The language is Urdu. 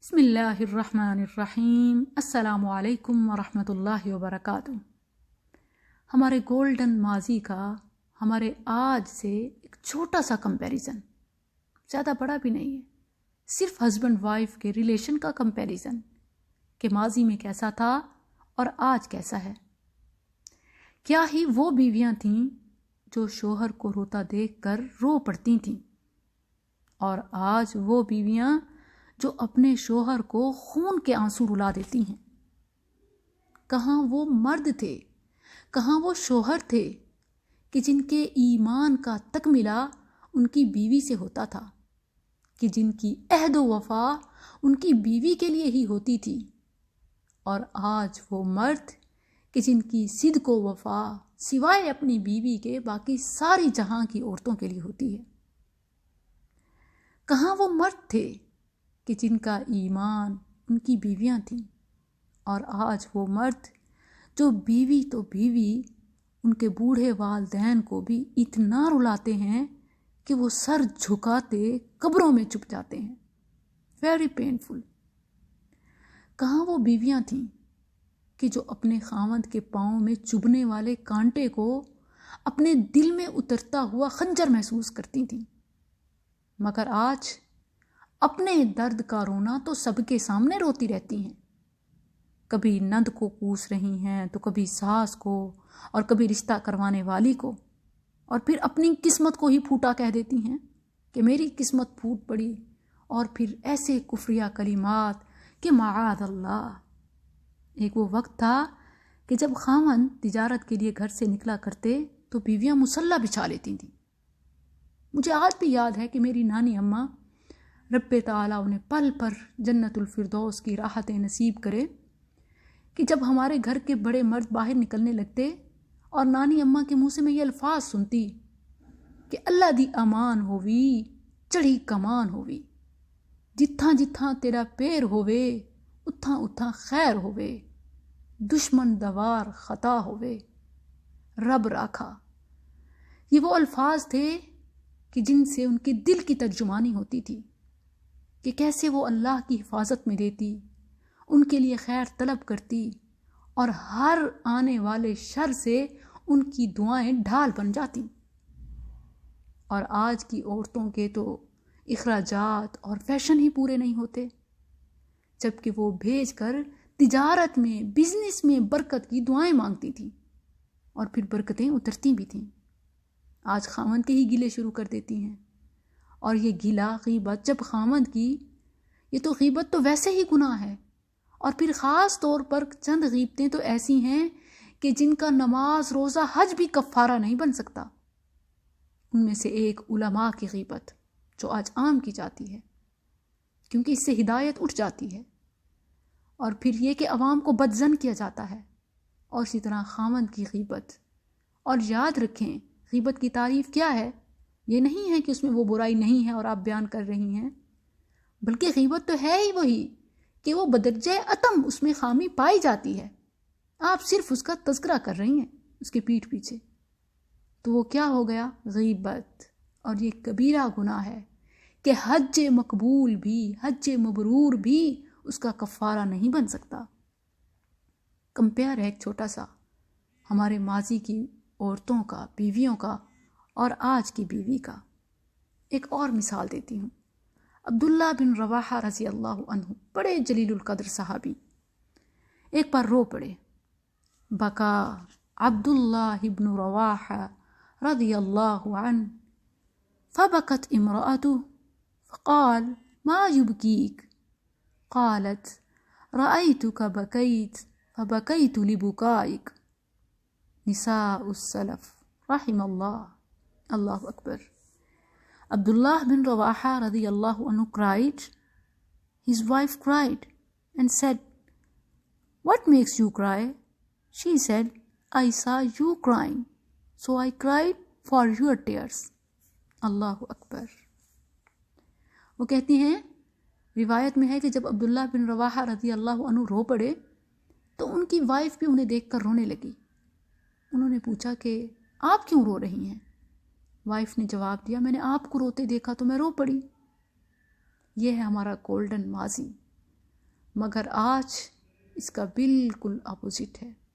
بسم اللہ الرحمن الرحیم۔ السلام علیکم ورحمۃ اللہ وبرکاتہ۔ ہمارے گولڈن ماضی کا ہمارے آج سے ایک چھوٹا سا کمپیریزن، زیادہ بڑا بھی نہیں ہے، صرف ہسبینڈ وائف کے ریلیشن کا کمپیریزن کہ ماضی میں کیسا تھا اور آج کیسا ہے۔ کیا ہی وہ بیویاں تھیں جو شوہر کو روتا دیکھ کر رو پڑتی تھیں، اور آج وہ بیویاں جو اپنے شوہر کو خون کے آنسو رلا دیتی ہیں۔ کہاں وہ مرد تھے، کہاں وہ شوہر تھے کہ جن کے ایمان کا تکملہ ان کی بیوی سے ہوتا تھا، کہ جن کی عہد و وفا ان کی بیوی کے لیے ہی ہوتی تھی، اور آج وہ مرد کہ جن کی صدق و وفا سوائے اپنی بیوی کے باقی ساری جہاں کی عورتوں کے لیے ہوتی ہے۔ کہاں وہ مرد تھے کہ جن کا ایمان ان کی بیویاں تھیں، اور آج وہ مرد جو بیوی تو بیوی ان کے بوڑھے والدین کو بھی اتنا رلاتے ہیں کہ وہ سر جھکاتے قبروں میں چھپ جاتے ہیں۔ Very painful. کہاں وہ بیویاں تھیں کہ جو اپنے خاوند کے پاؤں میں چبھنے والے کانٹے کو اپنے دل میں اترتا ہوا خنجر محسوس کرتی تھیں، مگر آج اپنے درد کا رونا تو سب کے سامنے روتی رہتی ہیں۔ کبھی نند کو کوس رہی ہیں تو کبھی ساس کو، اور کبھی رشتہ کروانے والی کو، اور پھر اپنی قسمت کو ہی پھوٹا کہہ دیتی ہیں کہ میری قسمت پھوٹ پڑی، اور پھر ایسے کفریہ کلمات کہ معاذ اللہ۔ ایک وہ وقت تھا کہ جب خاوند تجارت کے لیے گھر سے نکلا کرتے تو بیویاں مصلی بچھا لیتی تھیں۔ مجھے آج بھی یاد ہے کہ میری نانی اماں، رب تعالیٰ انہیں پل پر جنت الفردوس کی راحتیں نصیب کرے، کہ جب ہمارے گھر کے بڑے مرد باہر نکلنے لگتے اور نانی اماں کے منہ سے میں یہ الفاظ سنتی کہ اللہ دی امان ہووی چڑھی کمان ہووی، جتھاں جتھاں تیرا پیر ہووے اتھاں اتھاں خیر ہووے، دشمن دوار خطا ہووے، رب راکھا۔ یہ وہ الفاظ تھے کہ جن سے ان کے دل کی ترجمانی ہوتی تھی کہ کیسے وہ اللہ کی حفاظت میں دیتی، ان کے لیے خیر طلب کرتی، اور ہر آنے والے شر سے ان کی دعائیں ڈھال بن جاتی۔ اور آج کی عورتوں کے تو اخراجات اور فیشن ہی پورے نہیں ہوتے، جبکہ وہ بھیج کر تجارت میں، بزنس میں برکت کی دعائیں مانگتی تھیں، اور پھر برکتیں اترتی بھی تھیں۔ آج خاوند کے ہی گلے شروع کر دیتی ہیں، اور یہ گلا غیبت جب خاوند کی، یہ تو غیبت تو ویسے ہی گناہ ہے، اور پھر خاص طور پر چند غیبتیں تو ایسی ہیں کہ جن کا نماز روزہ حج بھی کفارہ نہیں بن سکتا۔ ان میں سے ایک علماء کی غیبت جو آج عام کی جاتی ہے، کیونکہ اس سے ہدایت اٹھ جاتی ہے، اور پھر یہ کہ عوام کو بدظن کیا جاتا ہے، اور اسی طرح خاوند کی غیبت۔ اور یاد رکھیں غیبت کی تعریف کیا ہے، یہ نہیں ہے کہ اس میں وہ برائی نہیں ہے اور آپ بیان کر رہی ہیں، بلکہ غیبت تو ہے ہی وہی کہ وہ بدرجہ اتم اس میں خامی پائی جاتی ہے، آپ صرف اس کا تذکرہ کر رہی ہیں اس کے پیٹھ پیچھے، تو وہ کیا ہو گیا؟ غیبت۔ اور یہ کبیرہ گناہ ہے کہ حج مقبول بھی، حج مبرور بھی اس کا کفارہ نہیں بن سکتا۔ کمپیئر ہے ایک چھوٹا سا ہمارے ماضی کی عورتوں کا، بیویوں کا، اور آج کی بیوی کا۔ ایک اور مثال دیتی ہوں۔ عبداللہ بن رواحہ رضی اللہ عنہ، بڑے جلیل القدر صحابی، ایک بار رو پڑے۔ بکا عبداللہ بن رواحہ رضی اللہ عنہ فبکت امرأته فقال ما يبكيك؟ قالت رأيتك بكيت فبكيت لبكائك۔ نساء السلف رحم اللہ۔ اللہ اکبر۔ Abdullah bin Rawaha radiyallahu anhu cried. His wife cried and said, "What makes you cry?" She said, "I saw you crying, so I cried for your tears." اللہ اکبر۔ وہ کہتی ہیں، روایت میں ہے کہ جب عبداللہ بن رواحہ رضی اللہ عنہ رو پڑے تو ان کی وائف بھی انہیں دیکھ کر رونے لگی۔ انہوں نے پوچھا کہ آپ کیوں رو رہی ہیں؟ وائف نے جواب دیا، میں نے آپ کو روتے دیکھا تو میں رو پڑی۔ یہ ہے ہمارا گولڈن ماضی مگر آج اس کا بالکل اپوزٹ ہے۔